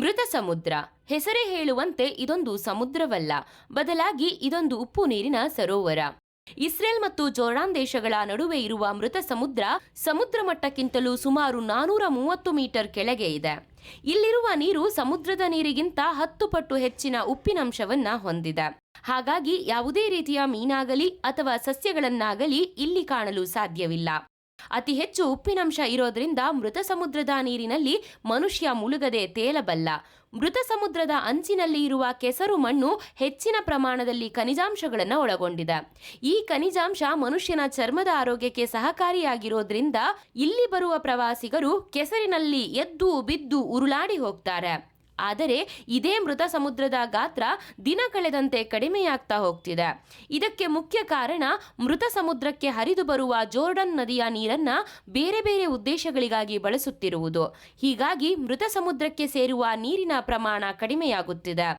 ಮೃತ ಸಮುದ್ರ ಹೆಸರೇ ಹೇಳುವಂತೆ ಇದೊಂದು ಸಮುದ್ರವಲ್ಲ, ಬದಲಾಗಿ ಇದೊಂದು ಉಪ್ಪು ನೀರಿನ ಸರೋವರ. ಇಸ್ರೇಲ್ ಮತ್ತು ಜೋರ್ಡಾನ್ ದೇಶಗಳ ನಡುವೆ ಇರುವ ಮೃತ ಸಮುದ್ರ ಸಮುದ್ರ ಮಟ್ಟಕ್ಕಿಂತಲೂ ಸುಮಾರು 430 ಮೀಟರ್ ಕೆಳಗೆ ಇದೆ. ಇಲ್ಲಿರುವ ನೀರು ಸಮುದ್ರದ ನೀರಿಗಿಂತ 10 ಪಟ್ಟು ಹೆಚ್ಚಿನ ಉಪ್ಪಿನಂಶವನ್ನ ಹೊಂದಿದೆ. ಹಾಗಾಗಿ ಯಾವುದೇ ರೀತಿಯ ಮೀನಾಗಲಿ ಅಥವಾ ಸಸ್ಯಗಳನ್ನಾಗಲಿ ಇಲ್ಲಿ ಕಾಣಲು ಸಾಧ್ಯವಿಲ್ಲ. ಅತಿ ಹೆಚ್ಚು ಉಪ್ಪಿನಂಶ ಇರೋದ್ರಿಂದ ಮೃತ ಸಮುದ್ರದ ನೀರಿನಲ್ಲಿ ಮನುಷ್ಯ ಮುಳುಗದೆ ತೇಲಬಲ್ಲ. ಮೃತ ಸಮುದ್ರದ ಅಂಚಿನಲ್ಲಿ ಇರುವ ಕೆಸರು ಮಣ್ಣು ಹೆಚ್ಚಿನ ಪ್ರಮಾಣದಲ್ಲಿ ಖನಿಜಾಂಶಗಳನ್ನು ಒಳಗೊಂಡಿದೆ. ಈ ಖನಿಜಾಂಶ ಮನುಷ್ಯನ ಚರ್ಮದ ಆರೋಗ್ಯಕ್ಕೆ ಸಹಕಾರಿಯಾಗಿರೋದ್ರಿಂದ ಇಲ್ಲಿ ಬರುವ ಪ್ರವಾಸಿಗರು ಕೆಸರಿನಲ್ಲಿ ಎದ್ದು ಬಿದ್ದು ಉರುಳಾಡಿ ಹೋಗ್ತಾರೆ. ಆದರೆ ಇದೇ ಮೃತ ಸಮುದ್ರದ ಗಾತ್ರ ದಿನ ಕಳೆದಂತೆ ಕಡಿಮೆಯಾಗ್ತಾ ಹೋಗ್ತಿದೆ. ಇದಕ್ಕೆ ಮುಖ್ಯ ಕಾರಣ ಮೃತ ಸಮುದ್ರಕ್ಕೆ ಹರಿದು ಬರುವ ಜೋರ್ಡನ್ ನದಿಯ ನೀರನ್ನ ಬೇರೆ ಬೇರೆ ಉದ್ದೇಶಗಳಿಗಾಗಿ ಬಳಸುತ್ತಿರುವುದು. ಹೀಗಾಗಿ ಮೃತ ಸಮುದ್ರಕ್ಕೆ ಸೇರುವ ನೀರಿನ ಪ್ರಮಾಣ ಕಡಿಮೆಯಾಗುತ್ತಿದೆ.